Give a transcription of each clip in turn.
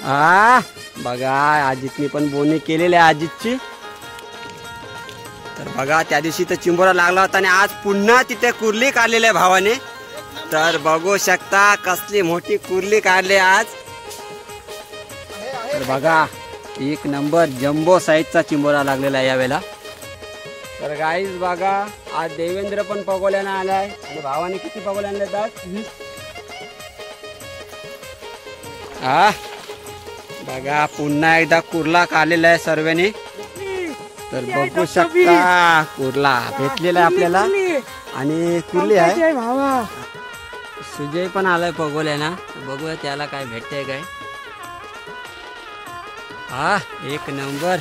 बघा अजितनी पण बोनी केलेली आहे अजितची। तर बघा त्या दिवशी तर चिंबोरा लागला होता आणि आज पुन्हा तिथे कुर्ली काढलेली आहे भावाने। तर बघू शकता कसली मोठी कुर्ली काढली आज। तर बघा एक नंबर जम्बो साईजचा चिंबोरा लागलेला आहे यावेळेला। तर गाईज बघा आज देवेंद्र पण पगोल्याने आलाय आणि भावाने किती पगोले आणले आज? 20। बघा पुन्हा एकदा कुर्ला काढलेला आहे सर्वांनी। तर बघू शकता कुर्ला भेटलेला आहे आपल्याला आणि कुर्ली आहे। सुजय पण आलाय पगोल्याना, बघूया त्याला काय भेटतंय काय। एक नंबर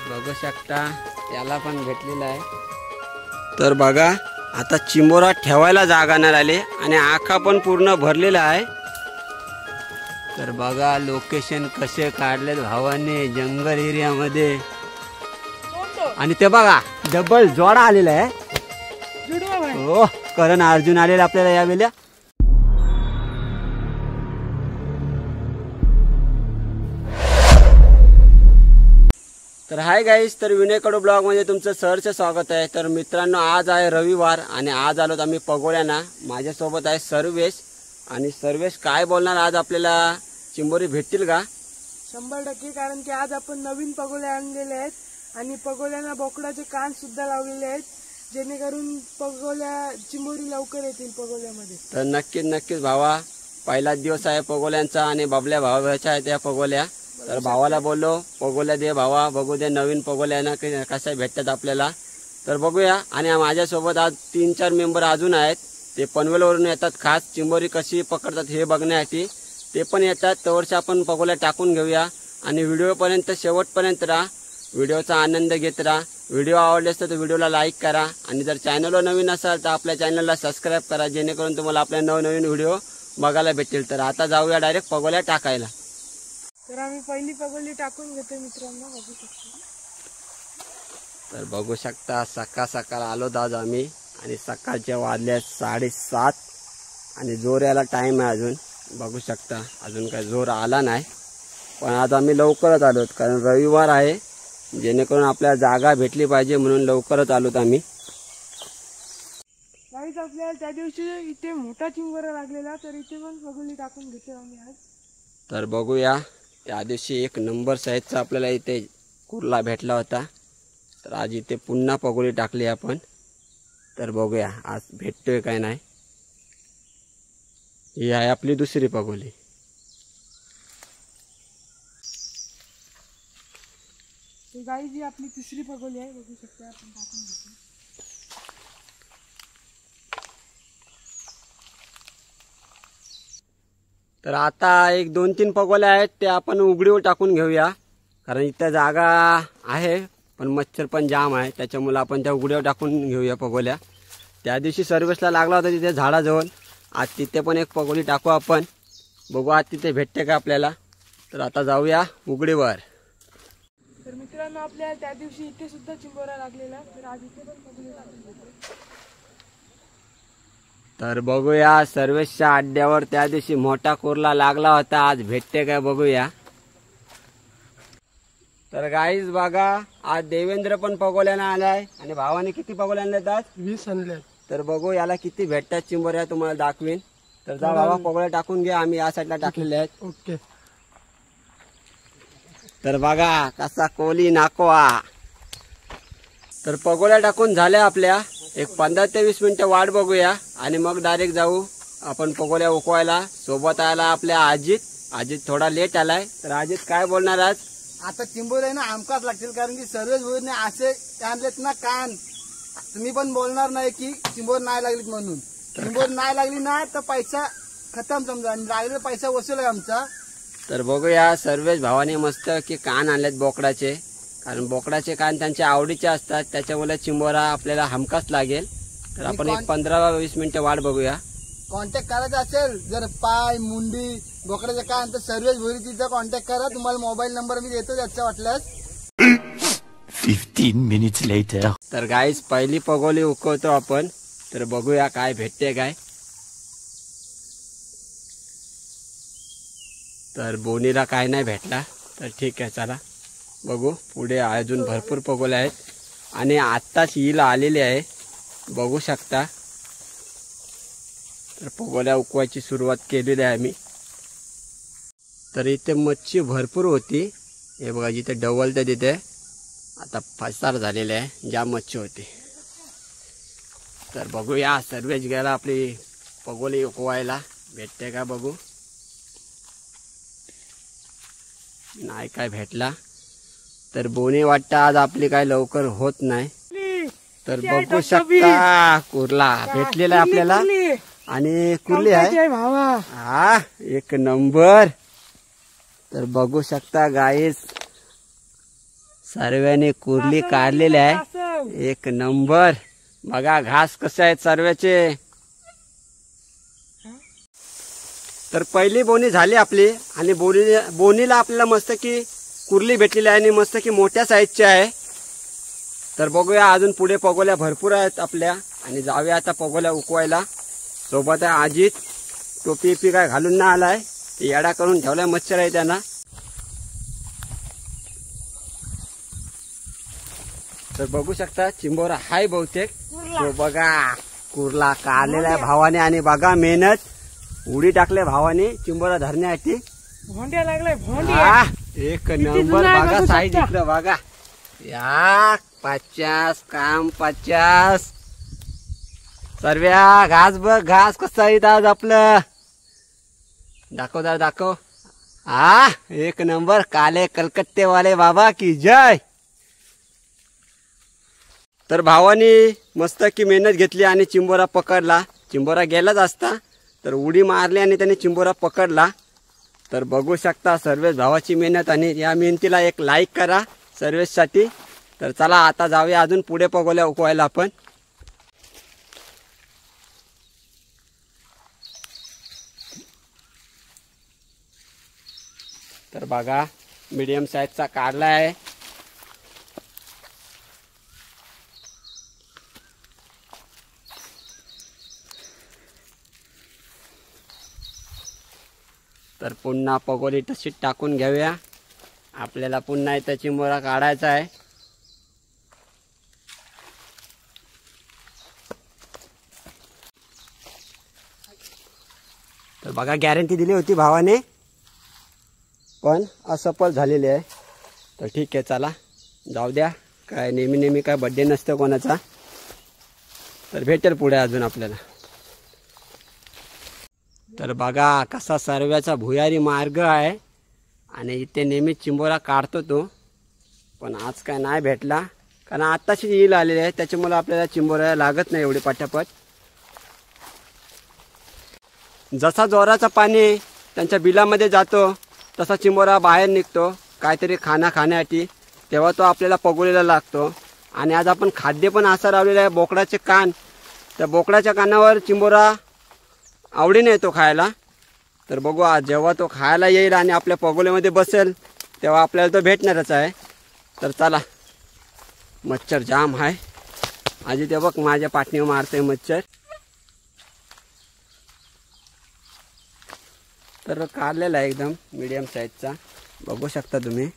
बघू शकता त्याला पण भेटलेला आहे। तर बघा आता चिंबोरा ठेवायला जागा नाही राहिली आणि आखा पण पूर्ण भरलेला आहे। तर बघा लोकेशन कसे काढलेत भावाने जंगल एरिया मध्ये आणि ते बघा डबल जोडा आलेला आहे। हो करण अर्जुन आलेला आपल्याला यावेळेला। तर हाय गाईस, तर विनय कडू ब्लॉग मध्ये तुमचं सहर्ष स्वागत आहे। तर मित्रांनो आज आहे रविवार आणि आज आलोत आम्ही पगोल्याना। माझ्यासोबत आहे सर्वेश आणि सर्वेश काय बोलणार आज आपल्याला चिंबोरी भेटतील का? 100%, कारण की आज आपण नवीन पगोले आणलेले आहेत आणि पगोल्यांना बोकडाचे कान सुद्धा लावलेले आहेत जेणेकरून पगोल्या चिंबोरी लवकर येतील पगोल्यामध्ये। तर नक्कीच भावा पहिलाच दिवस आहे पगोल्यांचा आणि बाबल्या भावाच्या आहेत त्या पगोल्या। तर भावाला बोललो पगोल्या दे भावा, बघू दे नवीन पगोल्यांना कशा भेटतात आपल्याला। तर बघूया आणि माझ्यासोबत आज 3-4 मेंबर अजून आहेत, ते पनवेलवरून येतात खास चिंबोरी कशी पकडतात हे बघण्यासाठी। ते पण येतात, तवरच्या आपण पगोल्या टाकून घेऊया आणि व्हिडिओपर्यंत शेवटपर्यंत राहा, व्हिडिओचा आनंद घेत राहा। व्हिडिओ आवडल्यास तर व्हिडिओला लाईक करा आणि जर चॅनलवर नवीन असाल तर आपल्या चॅनलला सबस्क्राईब करा जेणेकरून तुम्हाला आपल्या नवनवीन व्हिडिओ बघायला भेटतील। तर आता जाऊया डायरेक्ट पगोल्या टाकायला। तर आम्ही पहिली पगोली टाकून घेतो मित्रांनो, बघू शकता। तर बघू शकता सकाळ आलो आज आम्ही आणि सकाळच्या वाजल्या 7:30 आणि जोर यायला टाइम आहे अजून। बघू शकता अजून काय जोर आला नाही, पण आज आम्ही लवकरच आलोत कारण रविवार आहे जेणेकरून आपल्याला जागा भेटली पाहिजे म्हणून लवकरच आलोत आम्ही। गाईस आपल्याला त्या दिवशी इथे मोठा चिंबोरा लागलेला, तर इथे पण पगोली टाकून घेतो आम्ही आज। तर बघूया त्या दिवशी एक नंबर साईजचा आपल्याला इथे कुर्ला भेटला होता, तर आज इथे पुन्हा पगोली टाकली आपण। तर बघूया आज भेटतोय काय नाही। ही आहे आपली दुसरी पगोली। गाईस ही आपली तिसरी पगोली आहे, बघू शकता आपण टाकून घेतो। तर आता एक 2-3 पगोल्या आहेत ते आपण उघडीवर टाकून घेऊया कारण इथं जागा आहे पण मच्छर पण जाम आहे, त्याच्यामुळे आपण त्या उघडीवर टाकून घेऊया पगोल्या। त्या दिवशी सर्व्हिसला लागला होता तिथे झाडाजवळ, आज तिथे पण एक पगोली टाकू आपण, बघू आज तिथे भेटते का आपल्याला। तर आता जाऊया उघडीवर। तर मित्रांनो आपल्याला त्या दिवशी इथे सुद्धा चिंबोरा लागलेला, तर आज इथे पण पगोली टाकून घेतो। तर बघूया सर्वेशच्या अड्ड्यावर त्या दिवशी मोठा कुर्ला लागला होता, आज भेटते काय बघूया। तर गाईज बघा आज देवेंद्र पण पगोल्याने आलाय आणि भावाने किती पगोले आणलेत आज? 20 आणले। तर बघू याला किती भेटतात चिंबोऱ्या तुम्हाला दाखवीन। तर जा बाबा पगोल्या टाकून घ्या, आम्ही या साईडला टाकलेले आहेत। ओके। तर बघा कसा कोली नाकोआ। तर पगोल्या टाकून झाल्या आपल्या, एक 15 ते 20 मिनिटं वाट बघूया आणि मग डायरेक्ट जाऊ आपण पगोल्या उकवायला। सोबत आला आपल्या अजित थोडा लेट आलाय, तर अजित काय बोलणार आज? आता चिंबोरे ना आमकाच लागतील कारण की सर्वच भोरने असे आणलेत ना कान, तुम्ही पण बोलणार नाही की चिंबोर नाही लागलीत म्हणून। चिंबोर नाही लागली ना तर पैसा खतम समजा आणि लागलेला पैसा वसूल आहे आमचा। तर बघूया सर्वेश भावाने मस्त की कान आणलेत बोकडाचे, कारण बोकडाचे कान त्यांच्या आवडीचे असतात त्याच्यामुळे चिंबोरा आपल्याला हमखास लागेल। तर आपण एक 15-20 मिनिटं वाट बघूया। कॉन्टॅक्ट करायचा असेल जर पाय मुंडी बोकडाचे कान तर सर्वेश भोरीचा कॉन्टॅक्ट करा, तुम्हाला मोबाईल नंबर मी देतो त्याचा वाटल्यास। 15 minutes later. तर गाईस पहिली पगोली उकवतो आपण, तर बघूया काय भेटते काय। तर बोनीला काय नाही भेटला, तर ठीक आहे चला बघू पुढे अजून भरपूर पगोले आहेत. आणि आत्ताच हिल आलेली आहे बघू शकता. तर पगोल्या उकवायची सुरुवात केलेली आहे आम्ही. तर इथे मच्छी भरपूर होती, हे बघा जिथे डवलते तिथे आता फसार झालेले आहे, जाम मच्छी होती. तर बघूया सर्वेच गेला आपली पगोली उकवायला भेटते का बघू. नाही काय भेटला, तर बोनी वाटतं आज आपली काय लवकर होत नाही. तर बघू शकता कुर्ला भेटलेला आहे आपल्याला आणि कुर्ली आहे हा एक नंबर. तर बघू शकता गाईस सर्वांनी कुर्ली काढलेली आहे एक नंबर. बघा घास कसे आहेत सर्वांचे. तर पहिली बोनी झाली आपली आणि बोनीला आपल्याला मस्त की कुर्ली भेटलेली आहे आणि मस्त की मोठ्या साईजची आहे. तर बघूया अजून पुढे पगोल्या भरपूर आहेत आपल्या आणि जाऊया आता पगोल्या उकवायला. सोबत आहे अजित, टोपी काय घालून ना आलाय, येडा करून ठेवलाय मच्छर आहे त्यांना. तर बघू शकता चिंबोरा हाय बहुतेक. तो बघा कुर्ला काढलेला आहे भावाने आणि बघा मेहनत उडी टाकले भावाने चिंबोरा धरण्यासाठी. भोंड्या लागलाय भोंड्या. एक नंबर बघा साईज इकडं बघा या 50 काम 50. सर्व्या घास बघ घास कसं आहे आज आपलं. दाखव दादा दाखव. हा एक नंबर काले कलकत्ते वाले बाबा की जय. तर भावानी मस्त की मेहनत घेतली आणि चिंबोरा पकडला. चिंबोरा गेलाच असता तर उडी मारली आणि त्याने चिंबोरा पकडला. तर बघू शकता सर्वेश भावाची मेहनत आणि या मेहनतीला एक लाईक करा सर्वेशसाठी. तर चला आता जाऊया अजून पुढे पगोल्या उकवायला आपण. तर बघा मीडियम साईजचा काढला आहे. तर पुन्हा पगोली तशीच टाकून घेऊया. आपल्याला पुन्हा इथं चिंबोरा काढायचा आहे. तर बघा गॅरंटी दिली होती भावाने पण असफल झालेली आहे. तर ठीक आहे चला जाऊ द्या, काय नेहमी काय बड्डे नसतं कोणाचा. तर भेटेल पुढे अजून आपल्याला. तर बघा कसा सर्व्याचा भुयारी मार्ग आहे आणि इथे नेहमी चिंबोरा काढतो तो, पण आज काय नाही भेटला कारण आत्ताशी येईल आलेले आहे त्याच्यामुळे आपल्याला चिंबोरा लागत नाही एवढी पटापट. जसा जोराचा पाणी त्यांच्या बिलामध्ये जातो तसा चिंबोरा बाहेर निघतो काहीतरी खाण्यासाठी, तेव्हा तो आपल्याला पगोलीला लागतो. आणि आज आपण खाद्य पण असं लावलेलं आहे बोकडाचे कान. त्या बोकडाच्या कानावर चिंबोरा आवडीने येतो खायला. तर बघू आज जेव्हा तो खायला येईल आणि आपल्या पगोलीमध्ये बसेल तेव्हा आपल्याला तो भेटणारच आहे. तर चला मच्छर जाम आहे आजी ते बघ माझ्या पाठीवर मारते मच्छर. तर काढलेला आहे एकदम मीडियम साईजचा बघू शकता तुम्ही.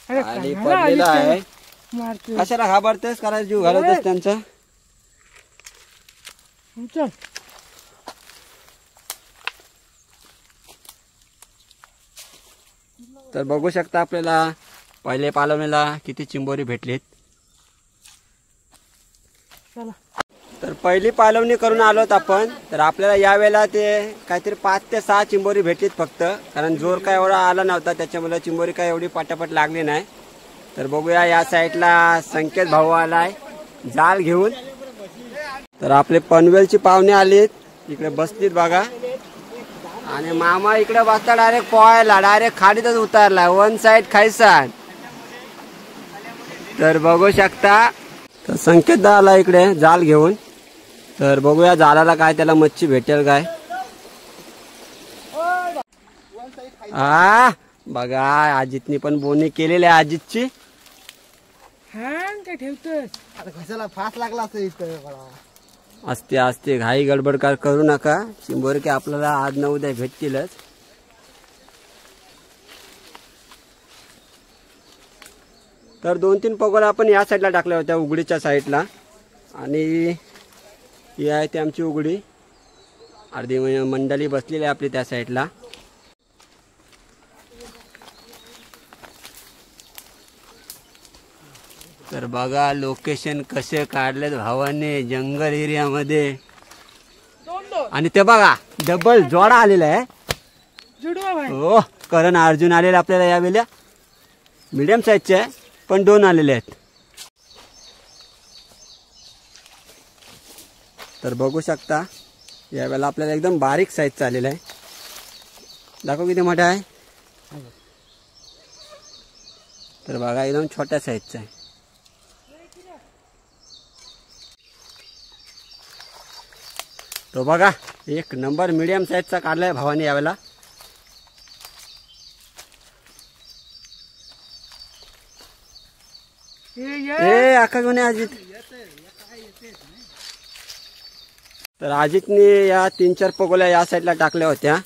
आणि पडलेला आहे. कशाला घाबरतेस करायला जीव घालवतेस त्यांचा. तर बघू शकता आपल्याला पहिले पालवणीला किती चिंबोरी भेटलीत. तर पहिली पालवणी करून आलोत आपण. तर आपल्याला यावेळेला ते काहीतरी 5 ते 6 चिंबोरी भेटलीत फक्त, कारण जोर काय एवढा आला नव्हता त्याच्यामुळे चिंबोरी काय एवढी पटापट लागली नाही. तर बघूया या साईडला संकेत भाऊ आलाय जाल घेऊन. तर आपले पनवेलची पाहुणे आलीत इकडे बसलीत बघा. आणि मामा इकडे बसता डायरेक्ट पोहायला, डायरेक्ट खाडीतच उतरला वन साईड खायचा. तर बघू शकता तर संकेत आला इकडे जाल घेऊन. तर बघूया जालाला काय त्याला मच्छी भेटेल काय. हा बघा अजितनी पण बोनी केलेली आहे अजितची. हा काय ठेवतोस आता कशाला फास लागला असं इथं मला. असते असते घाई गडबड करू नका. चिंबोरके आपल्याला आज न उद्या भेटतीलच. तर 2-3 पगोल्या आपण या साईडला टाकल्या होत्या उघडीच्या साईडला. आणि ही आहे ती आमची उघडी. अर्धी मंडळी बसलेली आहे आपली त्या साईडला. तर बघा लोकेशन कसे काढलेत भावाने जंगल एरियामध्ये. आणि ते बघा डबल जोडा आलेला आहे. हो करण अर्जुन आलेला आपल्याला यावेळेला. मीडियम साईजचे आहे पण 2 आलेले आहेत. तर बघू शकता यावेळेला आपल्याला एकदम बारीक साईजचा आलेला आहे. दाखव किती मोठा आहे. तर बघा एकदम छोट्या साईजचा आहे. तो बघा 1 नंबर मीडियम साईजचा काढलाय भावाने यावेळेला. ए आका घेऊन अजित. तर अजितने या 3-4 पगोल्या या साईडला टाकल्या होत्या.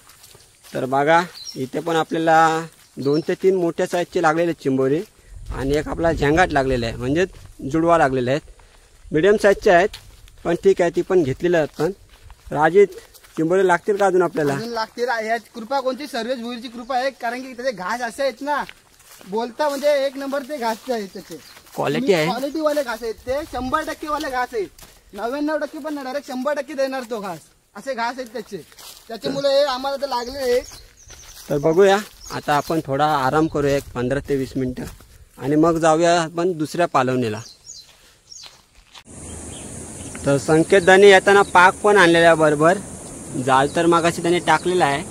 तर बघा इथे पण आपल्याला 2 ते 3 मोठ्या साईजचे लागलेले चिंबोरी आणि एक आपला झंगाट लागलेला आहे म्हणजे जुडवा लागलेले आहेत. मीडियम साईजचे आहेत पण ठीक आहे ती पण घेतलेली आहेत. पण अजित चिंबोरी लागतील का अजून आपल्याला. अजून लागतील. या कृपा कोणती सर्वेच भुईरची कृपा आहे कारण की त्याचे घास असे आहेत ना बोलता म्हणजे 1 नंबर ते घास आहेत. त्याचे क्वालिटी आहे. क्वालिटी वाले घास आहेत ते 100% वाले घास आहेत. 99% पण नाही डायरेक्ट 100% देणार तो घास. असे घास आहेत त्याच्यामुळे आम्हाला तर लागले. तर बघूया आता आपण थोडा आराम करूया 15 ते 20 मिनिटं आणि मग जाऊया आपण दुसऱ्या पालवणीला. तर संकेतदानी येताना पाक पण आणलेला बरोबर. जाळ तर मागाशी त्याने टाकलेला आहे.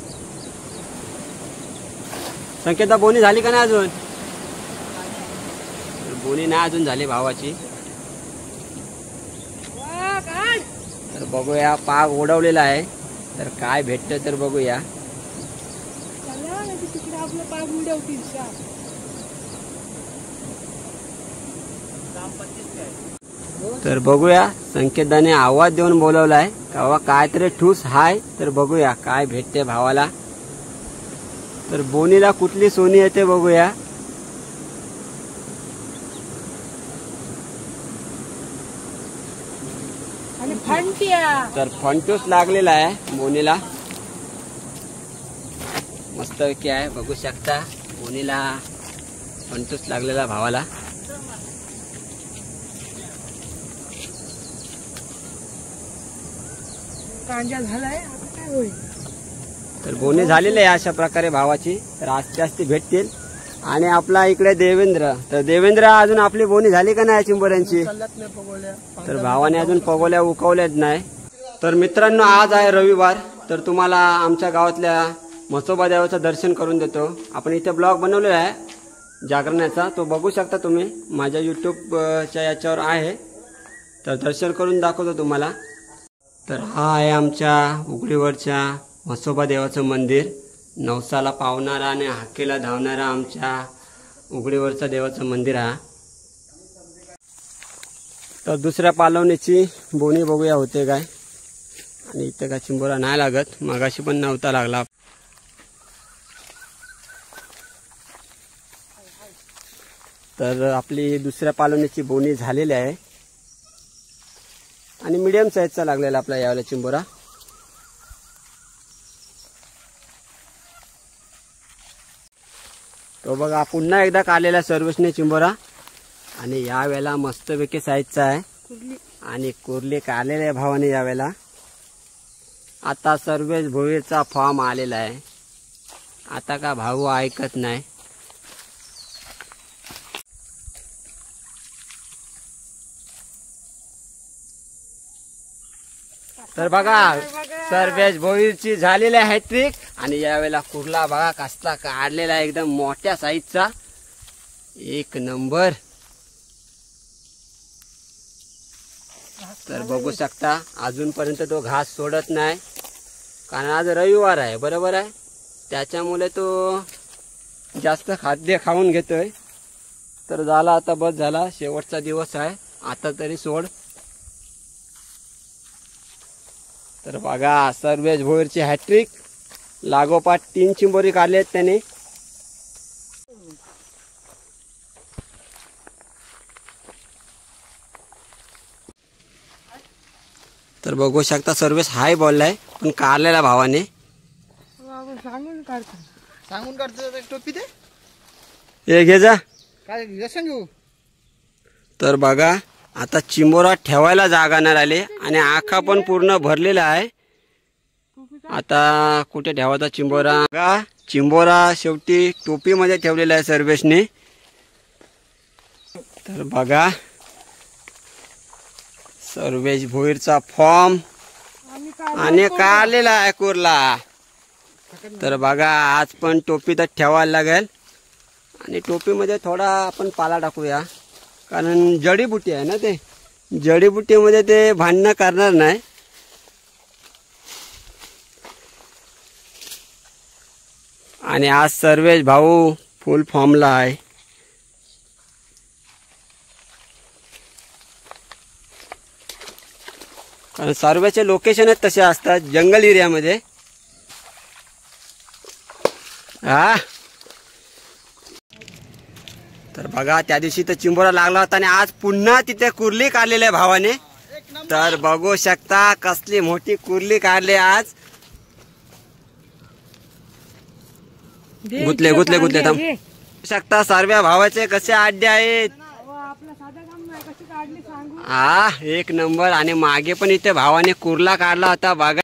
संकेतदा बोनी झाली का नाही अजून. बोनी नाही अजून झाली भावाची. तर बघूया पाक ओढवलेला आहे. तर काय भेटतं तर बघूया. तर बघूया संकेतदाने आवाज देऊन बोलवलाय का काहीतरी ठूस हाय. तर बघूया काय भेटते भावाला. तर बोनीला कुठली सोनी येते बघूया. तर फंटूस लागलेला आहे बोनीला. मस्तपैकी आहे बघू शकता. बोनीला फंटूस लागलेला भावाला. कांजा झालाय आता काय होईल. तर बोनी झालेली आहे अशा प्रकारे भावाची. तर आस्ते आस्ते भेटतील. आणि आपला इकडे देवेंद्र. तर देवेंद्र अजून आपली बोनी झाली का नाही चिंबोऱ्यांची. तर भावाने अजून पगोल्या उकवल्याच नाही. तर मित्रांनो आज आहे रविवार. तर तुम्हाला आमच्या गावातल्या म्हसोबा देवाचं दर्शन करून देतो. आपण इथे ब्लॉग बनवलेला आहे जागरणाचा. तो बघू शकता तुम्ही माझ्या यूट्यूबच्या याच्यावर आहे. तर दर्शन करून दाखवतो तुम्हाला. तर हा आहे आमच्या उघडीवरच्या म्हसोबा देवाचं मंदिर. नवसाला पावणारा आणि हाकेला धावणारा आमच्या उघडीवरचा देवाचं मंदिर आहे. तर दुसऱ्या पालवणीची बोनी बघूया होते काय. आणि इथे काय चिंबोरा नाही लागत. मगाशी पण नव्हता लागला. तर आपली दुसऱ्या पालवणीची बोनी झालेली आहे. आणि मीडियम साईजचा लागलेला आपला यावेळेला चिंबोरा. तो बघा पुन्हा एकदा काढलेला सर्वेशने चिंबोरा. आणि यावेळेला मस्तपैकी साईजचा आहे. आणि कुर्ली काढलेल्या भावाने यावेळेला. आता सर्वेश भोईरचा फॉर्म आलेला आहे. आता का भाऊ ऐकत नाही. तर बघा सर्वेश भोईरची झालेली आहे ट्रिक. आणि यावेळेला कुर्ला बघा कसला काढलेला एकदम मोठ्या साईजचा. 1 नंबर. तर बघू शकता अजूनपर्यंत तो घास सोडत नाही. कारण आज रविवार आहे बरोबर आहे. त्याच्यामुळे तो जास्त खाद्य खाऊन घेतोय. तर झाला आता बस झाला. शेवटचा दिवस आहे आता तरी सोड. तर बघा सर्वेश भोईरची हॅट्रिक, लागोपाठ 3 चिंबोरी काढले आहेत त्याने. तर बघू शकता सर्वेश हाय बोललाय पण काढलेला भावाने. सांगून काढतो. सांगून काढतो टोपी ते हे घे जा. काय व्यसन घेऊ. तर बघा आता चिंबोरा ठेवायला जागा नाही राहिली आणि आखा पण पूर्ण भरलेला आहे. आता कुठे ठेवायचा चिंबोरा. बघा चिंबोरा शेवटी टोपीमध्ये ठेवलेला आहे सर्वेशने. तर बघा सर्वेश भोईरचा फॉर्म आणि काढलेला आहे कुर्ला. तर बघा आज पण टोपीतच ठेवायला लागेल आणि टोपीमध्ये थोडा आपण पाला टाकूया कारण जडीबुटी आहे ना, ते जडीबुटीमध्ये ते भांडणं करणार नाही. आणि आज सर्वेश भाऊ फुल फॉर्मला आहे. कारण सर्वेचे लोकेशनच तसे असतात जंगल एरियामध्ये. हा तर बघा त्या दिवशी तर चिंबोरा लागला होता आणि आज पुन्हा तिथे कुर्ली काढलेली आहे भावाने. तर बघू शकता कसली मोठी कुर्ली काढली आज. गुतले गुतले गुतले थांब. शकता सर्व भावाचे कसे आड्डे आहेत. हा एक नंबर. आणि मागे पण इथे भावाने कुर्ला काढला होता बघा.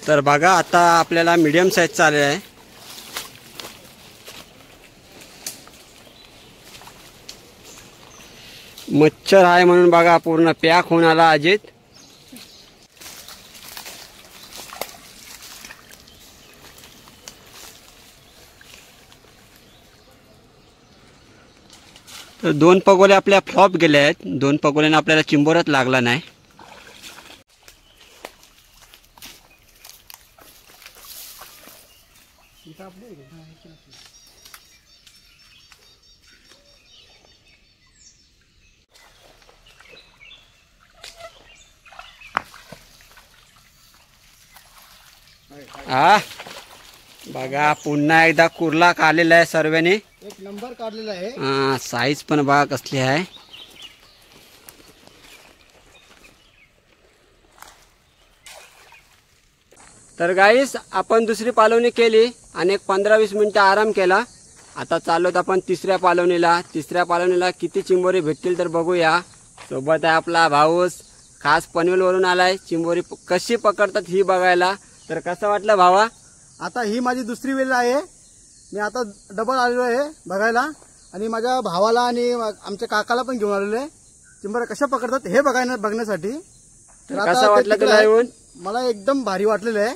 तर बघा आता आपल्याला मीडियम साईजचा आलेला आहे. मच्छर आहे म्हणून बघा पूर्ण पॅक होऊन आला अजित. तर 2 पगोले आपल्या फ्लॉप गेले आहेत. 2 पगोल्याने आपल्याला चिंबोरात लागला नाही. हा बघा पुन्हा एकदा कुर्ला काढलेला आहे सर्वेने. एक नंबर काढलेला आहे. हा साईज पण बघा कसली आहे. तर गाईस आपण दुसरी पालवणी केली आणि एक 15-20 मिनिटं आराम केला. आता चाललोत आपण तिसऱ्या पालवणीला. तिसऱ्या पालवणीला किती चिंबोरी भेटतील तर बघूया. सोबत आहे आपला भाऊस, खास पनवेलवरून आलाय चिंबोरी कशी पकडतात ही बघायला. तर कसं वाटलं भावा. आता ही माझी दुसरी वेळ आहे. मी आता डबल आलेलो आहे बघायला आणि माझ्या भावाला आणि आमच्या काकाला पण घेऊन आलेलो आहे चिंबोऱ्या कशा पकडतात हे बघण्यासाठी. तर कसं वाटलं तुला येऊन. मला एकदम भारी वाटलेलं आहे.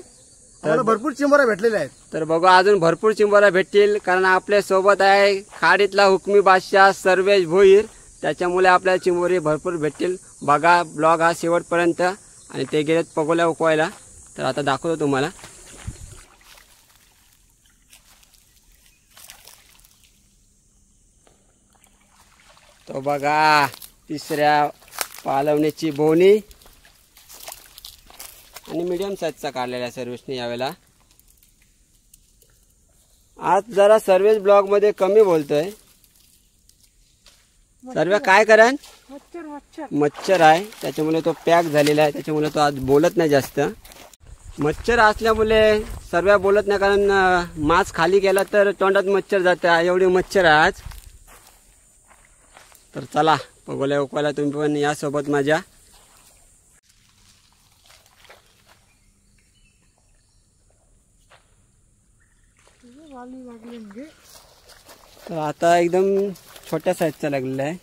मला भरपूर चिंबोऱ्या भेटलेल्या आहेत. तर बघू अजून भरपूर चिंबोऱ्या भेटतील कारण आपल्या सोबत आहे खाडीतला हुकमी बादशाह सर्वेश भोईर. त्याच्यामुळे आपल्याला चिंबोरी भरपूर भेटतील. बघा ब्लॉग हा शेवटपर्यंत. आणि ते गेलेत पगोल्या उकवायला. तर आता दाखवतो तुम्हाला. तो बघा तिसऱ्या पालवणीची बोनी आणि मीडियम साईजचा काढलेला आहे सर्वेशने यावेळेला. आज जरा सर्वेश ब्लॉग मध्ये कमी बोलतोय. सर्व काय करण मच्छर आहे त्याच्यामुळे तो पॅक झालेला आहे. त्याच्यामुळे तो आज बोलत नाही जास्त. मच्छर असल्यामुळे सर्व बोलत नाही कारण मांस खाली गेला तर तोंडात मच्छर जाते. एवढी मच्छर आहे आज. तर चला पगोल्या उकवायला तुम्ही पण या सोबत माझ्या. तर आता एकदम छोट्या साईजचा लागलेला आहे.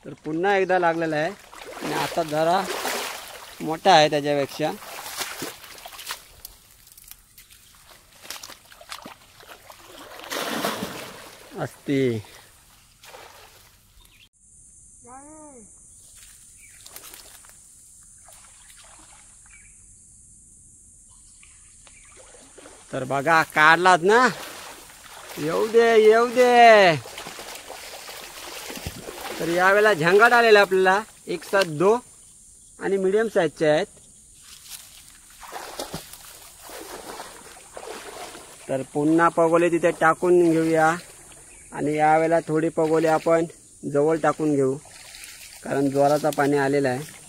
तर पुन्हा एकदा लागलेला आहे आणि आता जरा मोठा आहे त्याच्यापेक्षा. असती. तर बघा काढलात ना, येऊ दे येऊ दे. तर यावेळेला झंगाट आलेला आपल्याला 1-7-2 आणि मीडियम साईजचे आहेत. तर पुन्हा पगोले तिथे टाकून घेऊया आणि यावेळेला थोडी पगोले आपण जवळ टाकून घेऊ, कारण जोराचा पाणी आलेला आहे.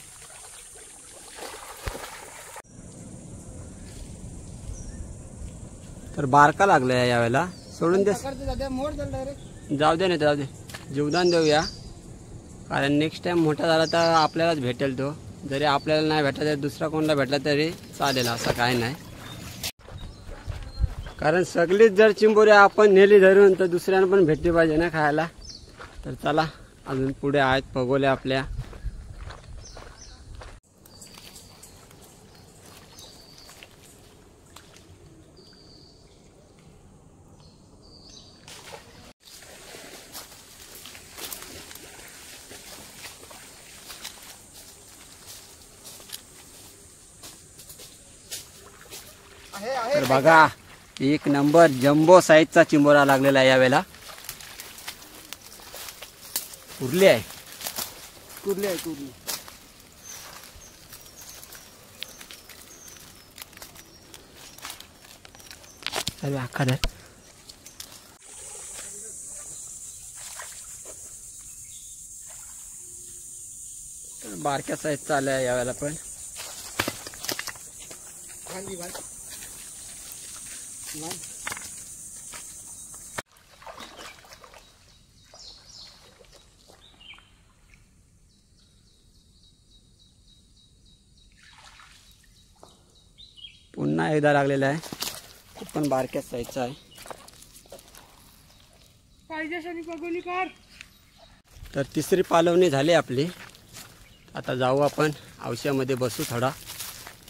तर बारका लागलाय यावेळेला, सोडून दे. जाऊ दे, नाही जाऊ दे, जीवदान देऊया. कारण नेक्स्ट टाइम मोठा झाला तर आपल्यालाच भेटेल तो. जरी आपल्याला नाही भेटला तरी दुसरा कोणाला भेटला तरी चालेल, असं काय नाही. कारण सगळीच जर चिंबोऱ्या आपण नेली धरून तर दुसऱ्यांना पण भेटली पाहिजे ना खायला. तर चला, अजून पुढे आहेत पगोल्या आपल्या. तर बघा, एक नंबर जम्बो साईजचा चिंबोरा लागलेला आहे यावेळेला. कुर्ली आहे, कुर्ली आहे, कुर्ली. अरे अख्खा धर. तर बारक्या साईजचा आलाय यावेळेला पण. पुन्हा एकदा लागलेला आहे, तो पण बारक्या साईजचा आहे. पगोली काढ. तर तिसरी पालवणी झाली आपली. आता जाऊ आपण औषधामध्ये बसू, थोडा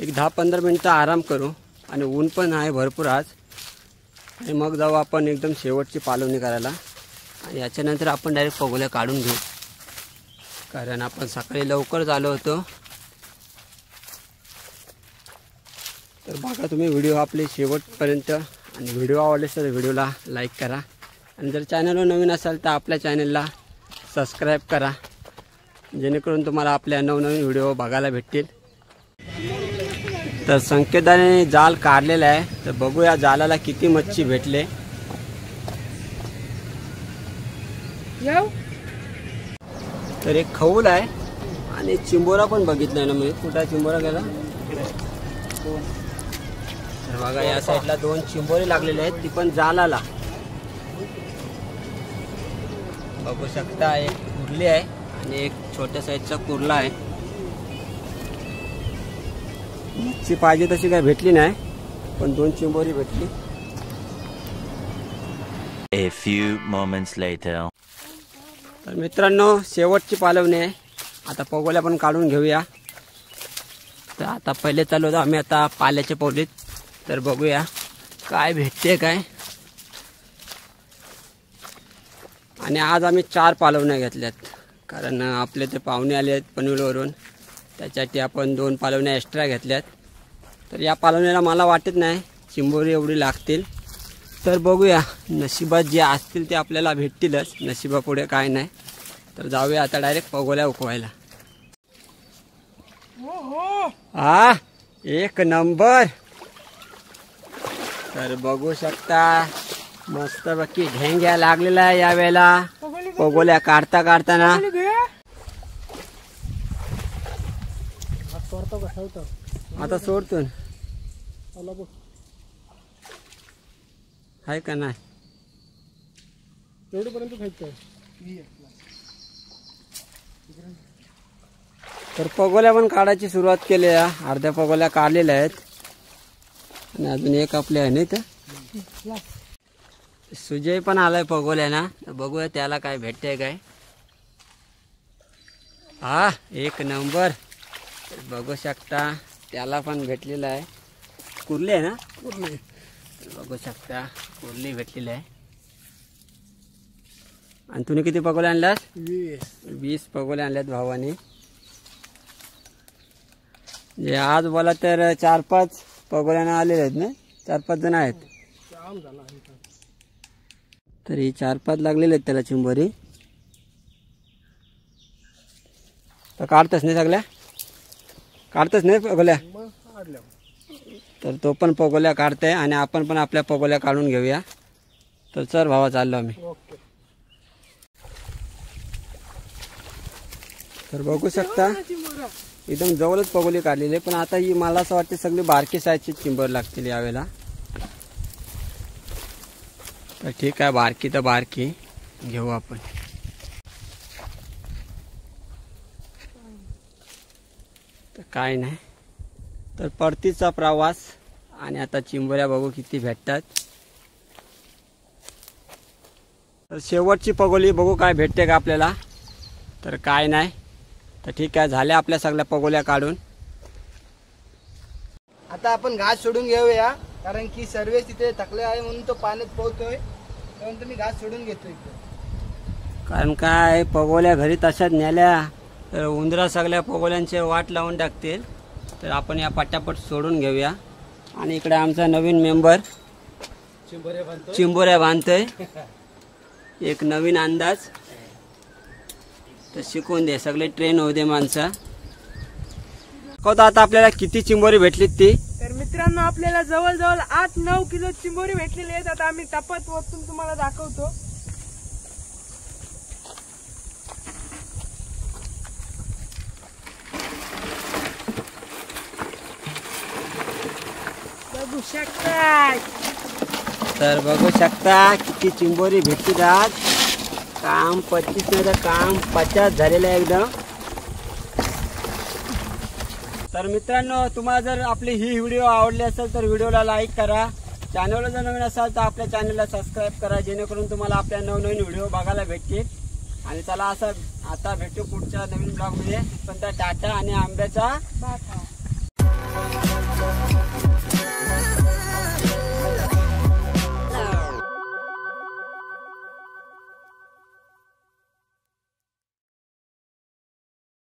एक 10-15 मिनटं आराम करू. आणि ऊन पण आहे भरपूर आज. आणि मग जाऊ आपण एकदम शेवटची पालवणी करायला. आणि याच्यानंतर आपण डायरेक्ट पगोल्या काढून घेऊ, कारण आपण सकाळी लवकर आलो होतो. तर बघा तुम्ही व्हिडिओ आपले शेवटपर्यंत. आणि व्हिडिओ आवडले तर व्हिडिओला लाईक करा. आणि जर चॅनलवर नवीन असाल तर आपल्या चॅनलला सबस्क्राईब करा, जेणेकरून तुम्हाला आपल्या नवनवीन व्हिडिओ बघायला भेटतील. तर संकेताने जाल काढलेला आहे. तर बघूया जालाला किती मच्छी भेटले. तर एक खऊल आहे आणि चिंबोरा पण बघितलाय ना मी. कुठला चिंबोरा गेला? तर बघा, या साईडला 2 चिंबोरे लागलेले आहेत, ती पण जालाला. बघू शकता, एक कुर्ली आहे आणि एक छोट्या साईजचा कुर्ला आहे. मच्छी पाहिजे तशी काय भेटली नाही, पण 2 चिंबोरी भेटली. A few moments later. तर मित्रांनो, शेवटची पालवणी आहे. आता पगोल्या पण काढून घेऊया. तर आता पहिले चालू होतो आम्ही आता पाल्याच्या पवलीत. तर बघूया काय भेटते काय. आणि आज आम्ही 4 पालवण्या घेतल्यात, कारण आपले ते पाहुणे आले आहेत पनवेलवरून. त्याच्यासाठी आपण 2 पालवण्या एक्स्ट्रा घेतल्यात. तर या पालवण्याला मला वाटत नाही चिंबोरी एवढी लागतील. तर बघूया, नशिबात जे असतील ते आपल्याला भेटतीलच, नशिबापुढे काय नाही. तर जाऊया आता डायरेक्ट पगोल्या उकवायला. हा, एक नंबर. तर बघू शकता, मस्त बाकी ढेंग्या लागलेला आहे यावेळेला पगोल्या काढता काढताना. आता सोडतो आहे का नाही एवढेपर्यंत खायचं. तर पगोल्या पण काढायची सुरुवात केली आहे. अर्ध्या पगोल्या काढलेल्या आहेत आणि अजून एक आपल्या आहे नाही. तर सुजय पण आलाय पगोल्या ना, बघूया त्याला काय भेटते काय. हा, एक नंबर. बघू शकता, त्याला पण भेटलेला आहे. कुर्ली आहे ना, कुर्ली. बघू शकता, कुर्ली भेटलेली आहे. आणि तुम्ही किती पगोले आणल्यास? 20 पगोले आणल्यात भावाने. जे आज बोला तर 4-5 पगोल्यांना आलेले आहेत ना, 4-5 जण आहेत. तरी 4-5 लागलेले आहेत त्याला चिंबोरी. तर काढतच नाही सगळ्या, काढतच नाही पगोल्या. तर तो पण पगोल्या काढते आणि आपण पण आपल्या पगोल्या काढून घेऊया. तर चल भावा चाललो आम्ही. तर बघू शकता एकदम जवळच पगोली काढलेली, पण आता ही मला असं वाटते सगळी बारकी साईजची चिंबर लागतील यावेळेला. तर ठीक आहे, बारकी तर बारकी घेऊ आपण. तर काय नाही, तर परतीचा प्रवास आणि आता चिंबऱ्या बघू किती भेटतात. तर शेवटची पगोली बघू काय भेटते का आपल्याला. तर काय नाही, तर ठीक आहे, झाल्या आपल्या सगळ्या पगोल्या काढून. आता आपण घास सोडून घेऊया, कारण की सर्व तिथे थकले आहे म्हणून तो पाण्यात पोहतोय. म्हणून तुम्ही घास सोडून घेतोय. कारण काय पगोल्या घरी तशाच नेल्या तर उंदरा सगळ्या पगोल्यांचे वाट लावून टाकतील. तर आपण या पटापट सोडून घेऊया. आणि इकडे आमचा नवीन मेंबर चिंबोऱ्या बांधतोय. एक नवीन अंदाज, तर शिकवून दे, सगळे ट्रेन होऊ दे माणसं. आता आपल्याला किती चिंबोरी भेटलीत ती. तर मित्रांनो आपल्याला जवळजवळ 8-9 किलो चिंबोरी भेटलेली आहेत. आता आम्ही टपात वरतून तुम्हाला दाखवतो. बघू शकता, तर बघू शकता किती चिंबोरी भेटली आज. काम 25 नाही तर काम 50 झालेलं आहे एकदम. तर मित्रांनो तुम्हाला जर आपली ही व्हिडिओ आवडली असेल तर व्हिडिओला लाईक करा. चॅनलला जर नवीन असाल तर आपल्या चॅनलला सबस्क्राईब करा, जेणेकरून तुम्हाला आपल्या नवनवीन व्हिडिओ बघायला भेटतील. आणि चला असं आता भेटू पुढच्या नवीन ब्लॉगमध्ये. पण टाटा आणि आंब्याचा भात.